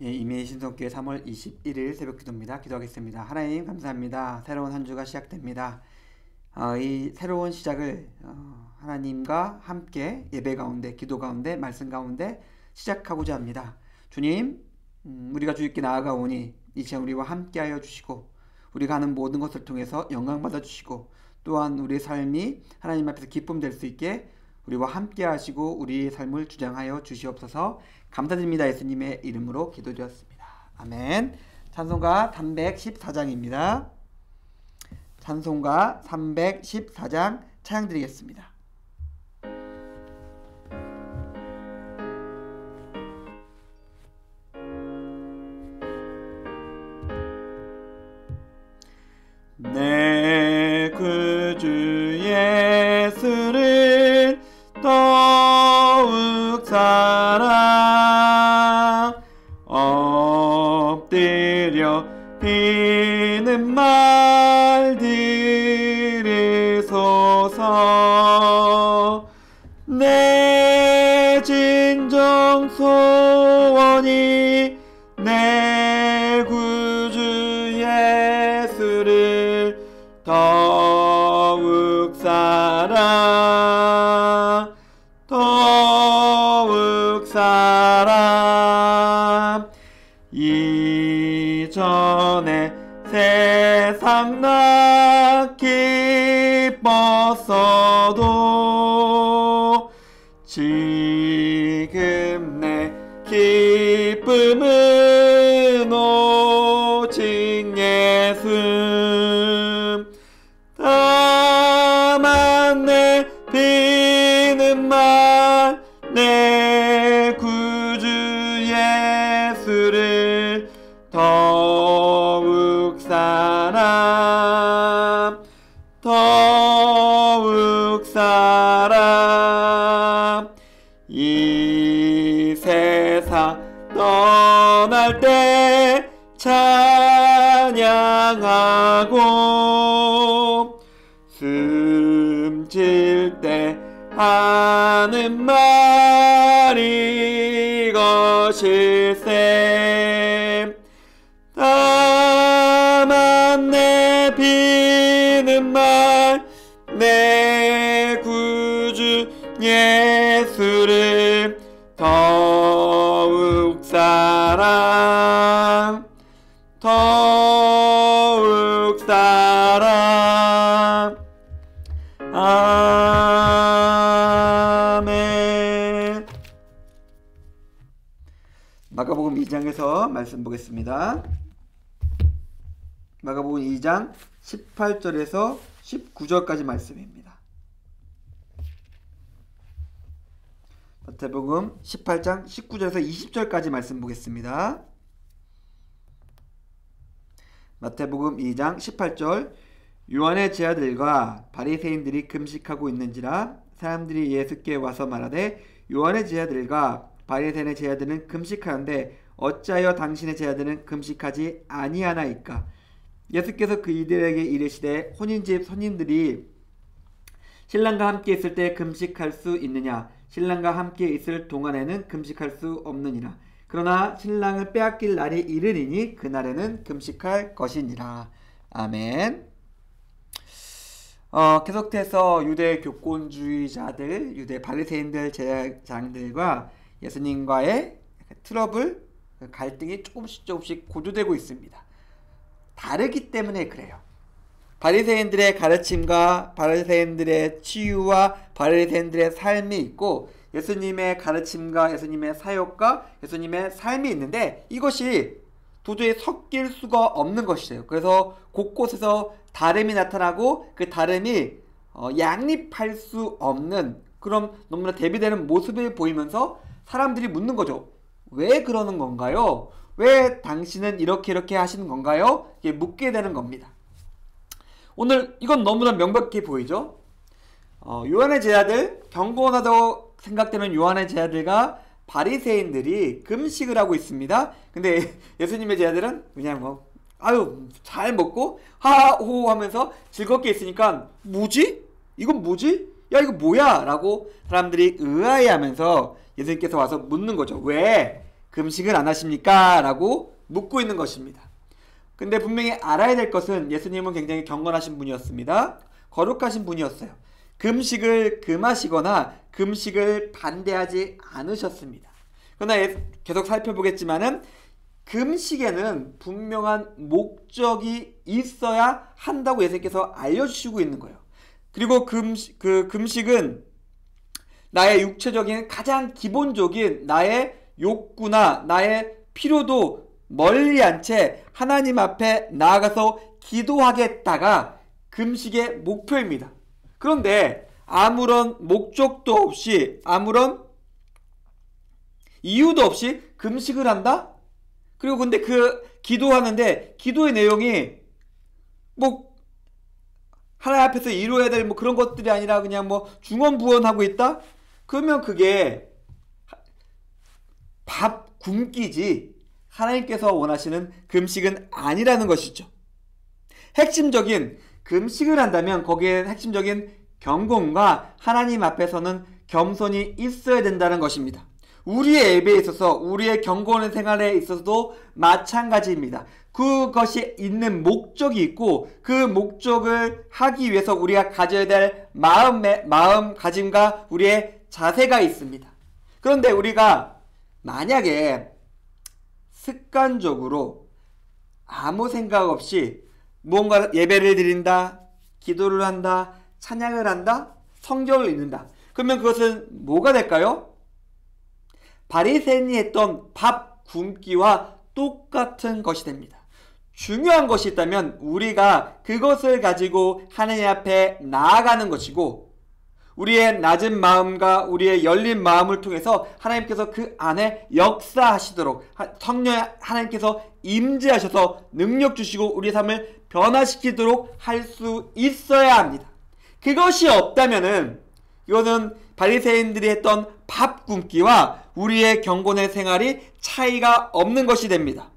예, 이미 신성교회 3월 21일 새벽 기도입니다. 기도하겠습니다. 하나님 감사합니다. 새로운 한 주가 시작됩니다. 이 새로운 시작을 하나님과 함께 예배 가운데, 기도 가운데, 말씀 가운데 시작하고자 합니다. 주님, 우리가 주님께 나아가오니 이 시간 우리와 함께하여 주시고 우리가 하는 모든 것을 통해서 영광 받아 주시고 또한 우리의 삶이 하나님 앞에서 기쁨 될 수 있게 우리와 함께 하시고 우리의 삶을 주장하여 주시옵소서. 감사드립니다. 예수님의 이름으로 기도드렸습니다. 아멘. 찬송가 314장입니다. 찬송가 314장 찬양 드리겠습니다. 내 구주 예수를 더욱 사랑 엎드려 비는 말 들으소서. 내 진정 소원이 내 구주 예수를 더욱 사랑 더욱 사랑. 이전에 세상 나 기뻤어도 지금 내 기쁨은 오직 예수. 다만 내 비는 말 내 구주 예수를 더욱 사랑 더욱 사랑. 이 세상 떠날 때 찬양하고 숨질 때 하는 말이 것일세. 다만 내 비는 말 내 구주 예수를 더욱 사랑 더욱 사랑. 아멘. 마가복음 2장에서 말씀 보겠습니다. 마가복음 2장 18절에서 19절까지 말씀입니다. 마태복음 18장 19절에서 20절까지 말씀 보겠습니다. 마태복음 2장 18절. 요한의 제자들과 바리새인들이 금식하고 있는지라 사람들이 예수께 와서 말하되 요한의 제자들과 바리새인의 제자들은 금식하는데 어찌하여 당신의 제자들은 금식하지 아니하나이까. 예수께서 그 이들에게 이르시되 혼인집 손님들이 신랑과 함께 있을 때 금식할 수 있느냐. 신랑과 함께 있을 동안에는 금식할 수 없느니라. 그러나 신랑을 빼앗길 날이 이르리니 그날에는 금식할 것이니라. 아멘. 계속해서 유대 교권주의자들, 유대 바리새인들 제사장들과 예수님과의 트러블, 갈등이 조금씩 고조되고 있습니다. 다르기 때문에 그래요. 바리새인들의 가르침과 바리새인들의 치유와 바리새인들의 삶이 있고 예수님의 가르침과 예수님의 사역과 예수님의 삶이 있는데 이것이 도저히 섞일 수가 없는 것이에요. 그래서 곳곳에서 다름이 나타나고 그 다름이 양립할 수 없는 그런 너무나 대비되는 모습을 보이면서 사람들이 묻는 거죠. 왜 그러는 건가요? 왜 당신은 이렇게 하시는 건가요? 이게 묻게 되는 겁니다. 오늘 이건 너무나 명백히 보이죠. 요한의 제자들, 경건하다고 생각되는 요한의 제자들과 바리새인들이 금식을 하고 있습니다. 근데 예수님의 제자들은 그냥 잘 먹고 하하호 하면서 즐겁게 있으니까 뭐지? 이건 뭐지? 야 이거 뭐야? 라고 사람들이 의아해하면서 예수님께서 와서 묻는 거죠. 왜 금식을 안 하십니까? 라고 묻고 있는 것입니다. 근데 분명히 알아야 될 것은 예수님은 굉장히 경건하신 분이었습니다. 거룩하신 분이었어요. 금식을 금하시거나 금식을 반대하지 않으셨습니다. 그러나 계속 살펴보겠지만은 금식에는 분명한 목적이 있어야 한다고 예수님께서 알려주시고 있는 거예요. 그리고 금식은 나의 육체적인 가장 기본적인 나의 욕구나 나의 필요도 멀리한 채 하나님 앞에 나아가서 기도하겠다가 금식의 목표입니다. 그런데 아무런 목적도 없이 아무런 이유도 없이 금식을 한다? 그리고 근데 기도하는데 기도의 내용이 뭐 하나님 앞에서 이루어야 될 뭐 그런 것들이 아니라 그냥 뭐 중언부언하고 있다? 그러면 그게 밥 굶기지 하나님께서 원하시는 금식은 아니라는 것이죠. 핵심적인 금식을 한다면 거기에 핵심적인 경건과 하나님 앞에서는 겸손이 있어야 된다는 것입니다. 우리의 예배에 있어서 우리의 경건의 생활에 있어서도 마찬가지입니다. 그것이 있는 목적이 있고 그 목적을 하기 위해서 우리가 가져야 될 마음가짐과 우리의 자세가 있습니다. 그런데 우리가 만약에 습관적으로 아무 생각 없이 무언가 예배를 드린다, 기도를 한다, 찬양을 한다, 성경을 읽는다. 그러면 그것은 뭐가 될까요? 바리새인이 했던 밥 굶기와 똑같은 것이 됩니다. 중요한 것이 있다면 우리가 그것을 가지고 하나님 앞에 나아가는 것이고 우리의 낮은 마음과 우리의 열린 마음을 통해서 하나님께서 그 안에 역사하시도록 성령 하나님께서 임재하셔서 능력 주시고 우리의 삶을 변화시키도록 할 수 있어야 합니다. 그것이 없다면은 이거는 바리새인들이 했던 밥 굶기와 우리의 경건의 생활이 차이가 없는 것이 됩니다.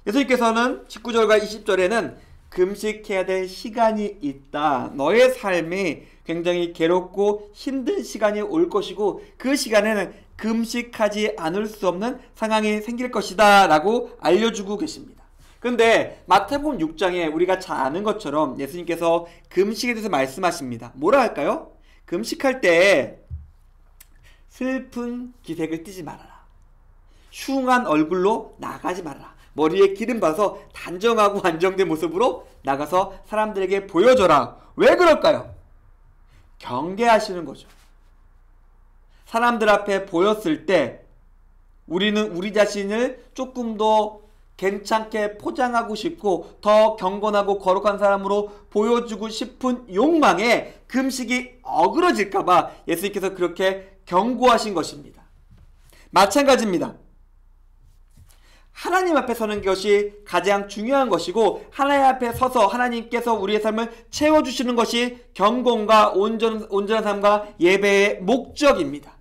예수님께서는 19절과 20절에는 금식해야 될 시간이 있다. 너의 삶이 굉장히 괴롭고 힘든 시간이 올 것이고 그 시간에는 금식하지 않을 수 없는 상황이 생길 것이다 라고 알려주고 계십니다. 그런데 마태복음 6장에 우리가 잘 아는 것처럼 예수님께서 금식에 대해서 말씀하십니다. 뭐라 할까요? 금식할 때 슬픈 기색을 띠지 말아라. 흉한 얼굴로 나가지 말아라. 머리에 기름 바서 단정하고 안정된 모습으로 나가서 사람들에게 보여줘라. 왜 그럴까요? 경계하시는 거죠. 사람들 앞에 보였을 때 우리는 우리 자신을 조금 더 괜찮게 포장하고 싶고 더 경건하고 거룩한 사람으로 보여주고 싶은 욕망에 금식이 어그러질까봐 예수님께서 그렇게 경고하신 것입니다. 마찬가지입니다. 하나님 앞에 서는 것이 가장 중요한 것이고 하나님 앞에 서서 하나님께서 우리의 삶을 채워주시는 것이 경건과 온전한 삶과 예배의 목적입니다.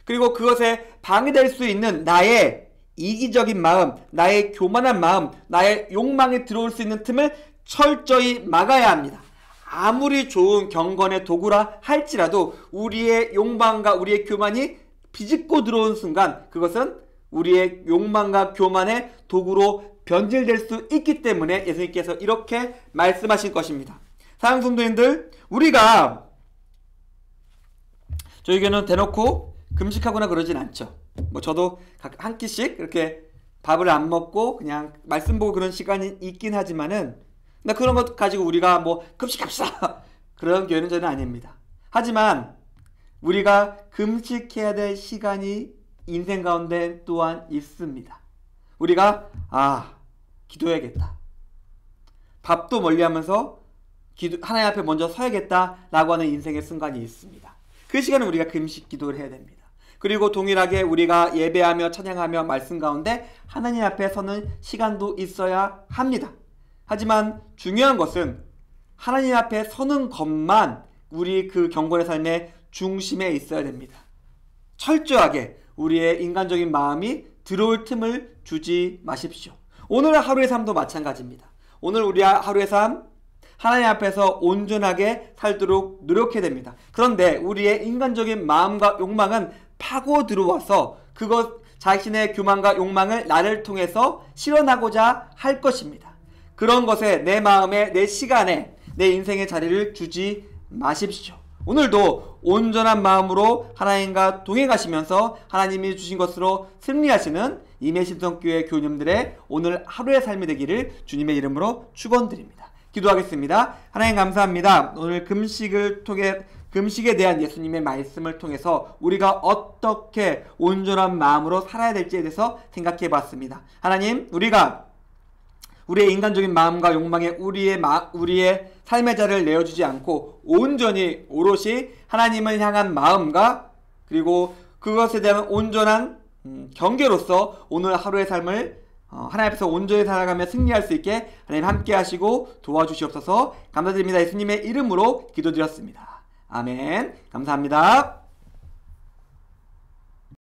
그리고 그것에 방해될 수 있는 나의 이기적인 마음, 나의 교만한 마음, 나의 욕망이 들어올 수 있는 틈을 철저히 막아야 합니다. 아무리 좋은 경건의 도구라 할지라도 우리의 욕망과 우리의 교만이 비집고 들어온 순간 그것은 우리의 욕망과 교만의 도구로 변질될 수 있기 때문에 예수님께서 이렇게 말씀하신 것입니다. 사랑하는 성도님들, 우리가 저에게는 대놓고 금식하거나 그러진 않죠. 뭐 저도 한 끼씩 이렇게 밥을 안 먹고 그냥 말씀 보고 그런 시간이 있긴 하지만은 나 그런 것 가지고 우리가 뭐 금식합시다 그런 교회는 저는 아닙니다. 하지만 우리가 금식해야 될 시간이 인생 가운데 또한 있습니다. 우리가 기도해야겠다. 밥도 멀리하면서 하나님 앞에 먼저 서야겠다라고 하는 인생의 순간이 있습니다. 그 시간은 우리가 금식 기도를 해야 됩니다. 그리고 동일하게 우리가 예배하며 찬양하며 말씀 가운데 하나님 앞에 서는 시간도 있어야 합니다. 하지만 중요한 것은 하나님 앞에 서는 것만 우리 그 경건의 삶의 중심에 있어야 됩니다. 철저하게 우리의 인간적인 마음이 들어올 틈을 주지 마십시오. 오늘 하루의 삶도 마찬가지입니다. 오늘 우리 하루의 삶 하나님 앞에서 온전하게 살도록 노력해야 됩니다. 그런데 우리의 인간적인 마음과 욕망은 파고 들어와서 그것 자신의 교만과 욕망을 나를 통해서 실현하고자 할 것입니다. 그런 것에 내 마음에, 내 시간에, 내 인생의 자리를 주지 마십시오. 오늘도 온전한 마음으로 하나님과 동행하시면서 하나님이 주신 것으로 승리하시는 임해신성교회 교우님들의 오늘 하루의 삶이 되기를 주님의 이름으로 축원드립니다. 기도하겠습니다. 하나님 감사합니다. 오늘 금식에 대한 예수님의 말씀을 통해서 우리가 어떻게 온전한 마음으로 살아야 될지에 대해서 생각해 봤습니다. 하나님, 우리가 우리의 인간적인 마음과 욕망에 우리의 삶의 자를 내어주지 않고 온전히 오롯이 하나님을 향한 마음과 그리고 그것에 대한 온전한 경계로서 오늘 하루의 삶을 하나님 앞에서 온전히 살아가며 승리할 수 있게 하나님 함께 하시고 도와주시옵소서. 감사드립니다. 예수님의 이름으로 기도드렸습니다. 아멘. 감사합니다.